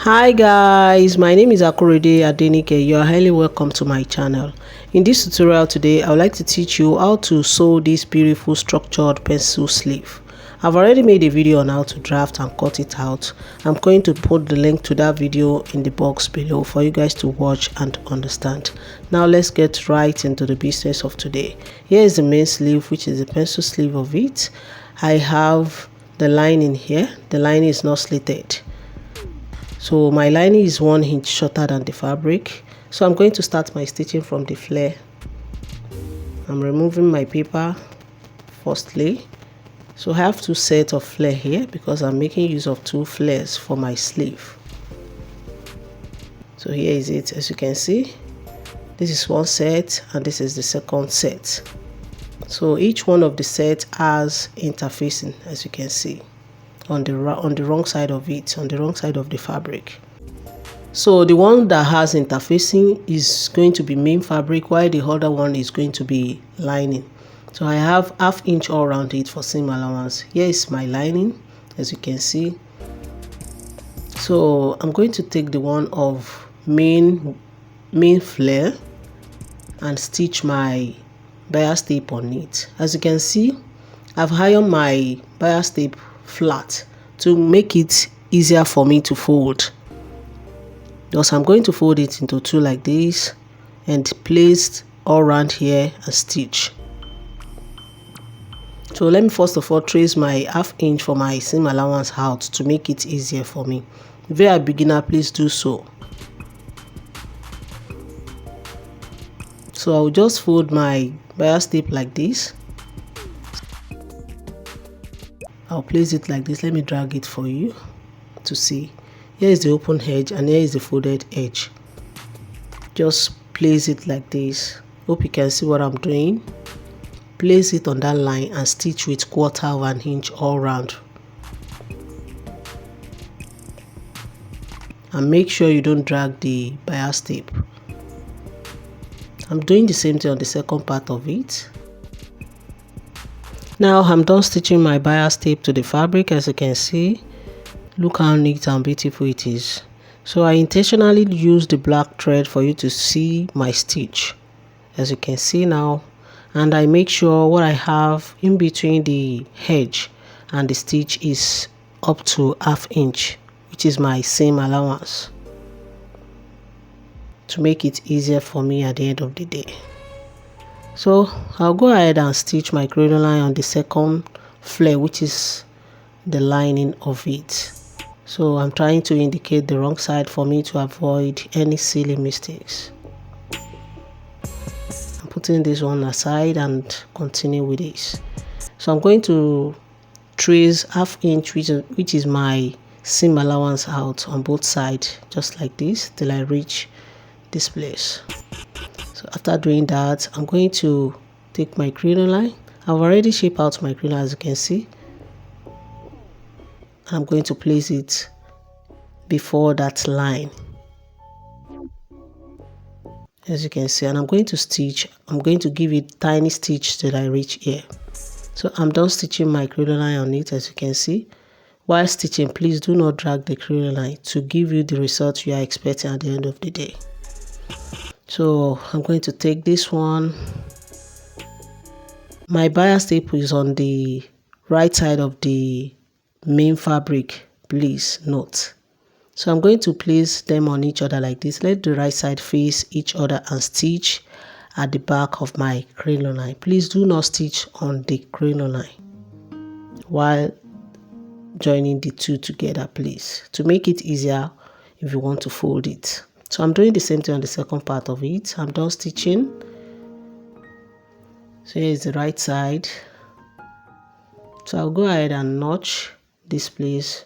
Hi guys, my name is Akorede Adenike. You are highly welcome to my channel. In this tutorial today, I would like to teach you how to sew this beautiful structured pencil sleeve. I've already made a video on how to draft and cut it out. I'm going to put the link to that video in the box below for you guys to watch and understand. Now let's get right into the business of today. Here is the main sleeve, which is the pencil sleeve of it. I have the lining here. The lining is not slitted. So my lining is 1 inch shorter than the fabric. So I'm going to start my stitching from the flare. I'm removing my paper firstly. So I have 2 sets of flare here because I'm making use of 2 flares for my sleeve. So here is it. As you can see, this is 1 set and this is the 2nd set. So each one of the sets has interfacing, as you can see. On the wrong side of it, on the wrong side of the fabric. So the one that has interfacing is going to be main fabric, while the other one is going to be lining. So I have ½ inch all around it for seam allowance. Here is my lining, as you can see. So I'm going to take the one of main flare and stitch my bias tape on it. As you can see, I've ironed my bias tape flat to make it easier for me to fold. Thus I'm going to fold it into 2 like this and place all around here and stitch. So let me first of all trace my ½ inch for my seam allowance out to make it easier for me. If you are a beginner, please do so. So I'll just fold my bias tape like this. I'll place it like this. Let me drag it for you to see. Here is the open edge and here is the folded edge. Just place it like this. Hope you can see what I'm doing. Place it on that line and stitch with 1/4 inch all round. And make sure you don't drag the bias tape. I'm doing the same thing on the second part of it. Now I'm done stitching my bias tape to the fabric. As you can see, look how neat and beautiful it is. So I intentionally used the black thread for you to see my stitch, as you can see now, and I make sure what I have in between the edge and the stitch is up to ½ inch, which is my seam allowance, to make it easier for me at the end of the day. So I'll go ahead and stitch my crinoline on the second flare, which is the lining of it. So I'm trying to indicate the wrong side for me to avoid any silly mistakes. I'm putting this one aside and continue with this. So I'm going to trace ½ inch, which is my seam allowance out on both sides, just like this, till I reach this place. So after doing that, I'm going to take my crinoline. I've already shaped out my crinoline, as you can see. I'm going to place it before that line, as you can see, and I'm going to stitch. I'm going to give it tiny stitch till I reach here. So I'm done stitching my crinoline on it, as you can see. While stitching, please do not drag the crinoline to give you the result you are expecting at the end of the day. So I'm going to take this one. My bias tape is on the right side of the main fabric, please note. So I'm going to place them on each other like this. Let the right side face each other and stitch at the back of my crinoline. Please do not stitch on the crinoline while joining the 2 together, please, to make it easier if you want to fold it. So I'm doing the same thing on the second part of it. I'm done stitching. So here is the right side. So I'll go ahead and notch this place.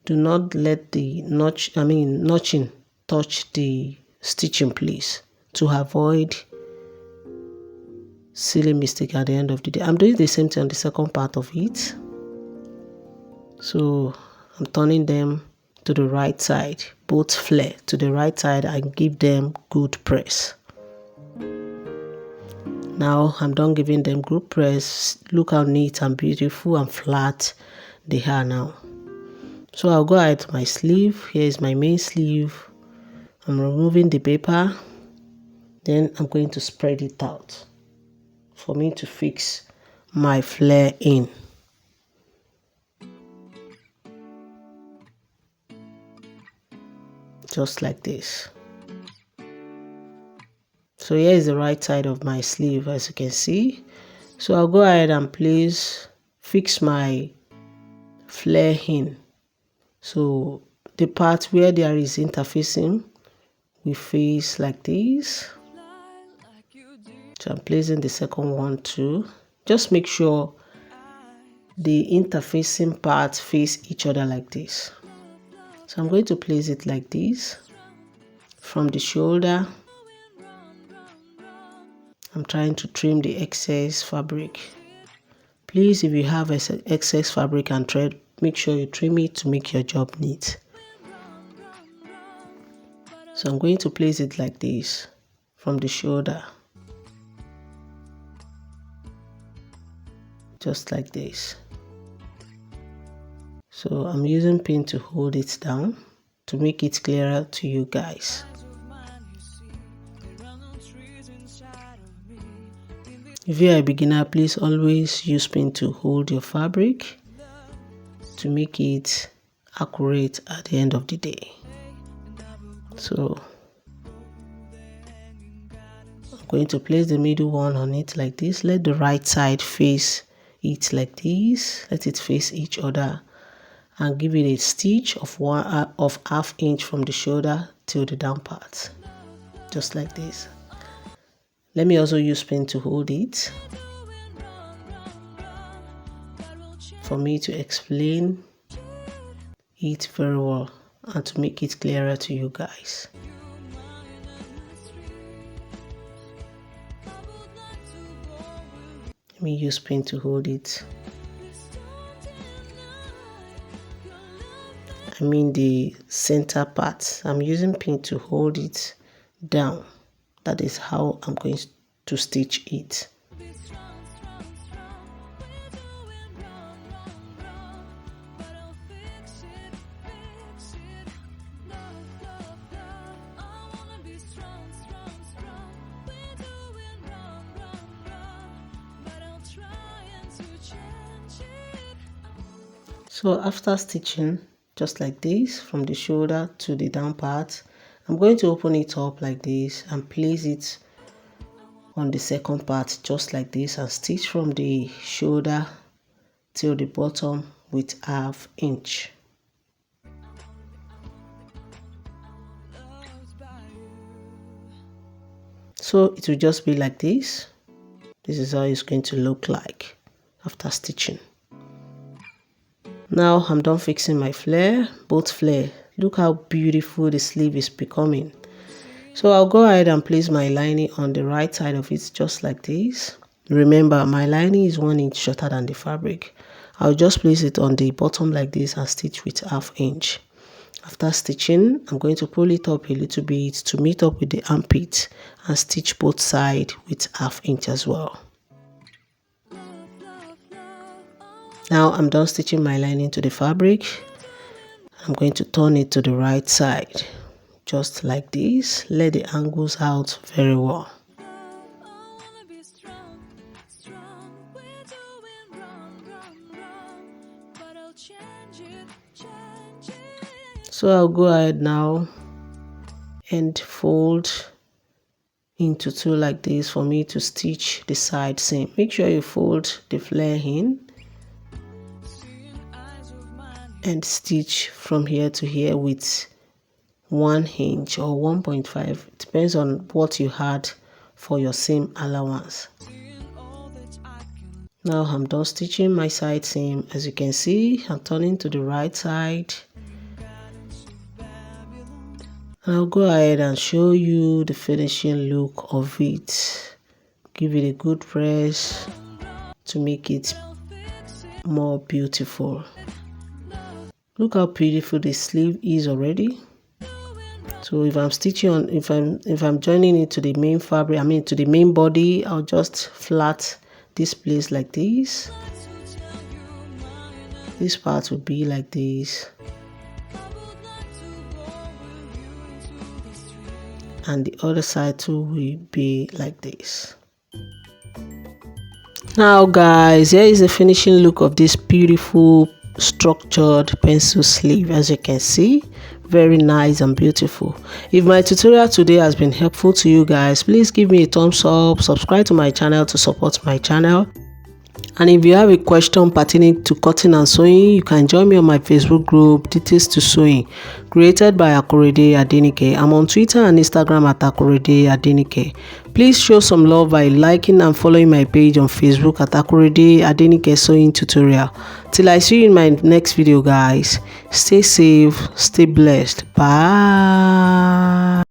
Do not let the notching touch the stitching, please, to avoid silly mistake at the end of the day. I'm doing the same thing on the second part of it. So I'm turning them to the right side, both flare to the right side, and give them good press. Now I'm done giving them good press. Look how neat and beautiful and flat they are now. So I'll go ahead to my sleeve. Here is my main sleeve. I'm removing the paper. Then I'm going to spread it out for me to fix my flare in. Just like this. So here is the right side of my sleeve, as you can see. So I'll go ahead and fix my flare in. So the part where there is interfacing, we face like this. So I'm placing the second one too. Just make sure the interfacing parts face each other like this. So I'm going to place it like this from the shoulder. I'm trying to trim the excess fabric. Please, if you have excess fabric and thread, make sure you trim it to make your job neat. So I'm going to place it like this from the shoulder. Just like this. So I'm using pin to hold it down to make it clearer to you guys. If you are a beginner, please always use pin to hold your fabric to make it accurate at the end of the day. So I'm going to place the middle one on it like this. Let the right side face it like this. Let it face each other and give it a stitch of half inch from the shoulder till the down part. Just like this. Let me also use pin to hold it for me to explain it very well and to make it clearer to you guys. Let me use pin to hold it. I mean the center part. I'm using pin to hold it down. That is how I'm going to stitch it. So after stitching just like this from the shoulder to the down part, I'm going to open it up like this and place it on the second part just like this and stitch from the shoulder till the bottom with half inch. So it will just be like this. This is how it's going to look like after stitching. Now I'm done fixing my flare, both flare. Look how beautiful the sleeve is becoming. So I'll go ahead and place my lining on the right side of it just like this. Remember, my lining is 1 inch shorter than the fabric. I'll just place it on the bottom like this and stitch with half inch. After stitching, I'm going to pull it up a little bit to meet up with the armpit and stitch both sides with half inch as well. Now I'm done stitching my lining to the fabric. I'm going to turn it to the right side. Just like this. Let the angles out very well. So I'll go ahead now and fold into two like this for me to stitch the side seam. Make sure you fold the flare in and stitch from here to here with 1 inch or 1.5. It depends on what you had for your seam allowance. Now I'm done stitching my side seam. As you can see, I'm turning to the right side. I'll go ahead and show you the finishing look of it. Give it a good press to make it more beautiful. Look how beautiful the sleeve is already. So if I'm stitching on, if I'm joining it to the main fabric, I mean to the main body, I'll just flat this place like this. This part will be like this. and the other side too will be like this. Now guys, here is the finishing look of this beautiful structured pencil sleeve. As you can see, very nice and beautiful. If my tutorial today has been helpful to you guys, please give me a thumbs up, subscribe to my channel to support my channel. And if you have a question pertaining to cutting and sewing, you can join me on my Facebook group, Details to Sewing, created by Akorede Adenike. I'm on Twitter and Instagram at Akorede Adenike. Please show some love by liking and following my page on Facebook at Akorede Adenike Sewing Tutorial. Till I see you in my next video, guys. Stay safe, stay blessed. Bye.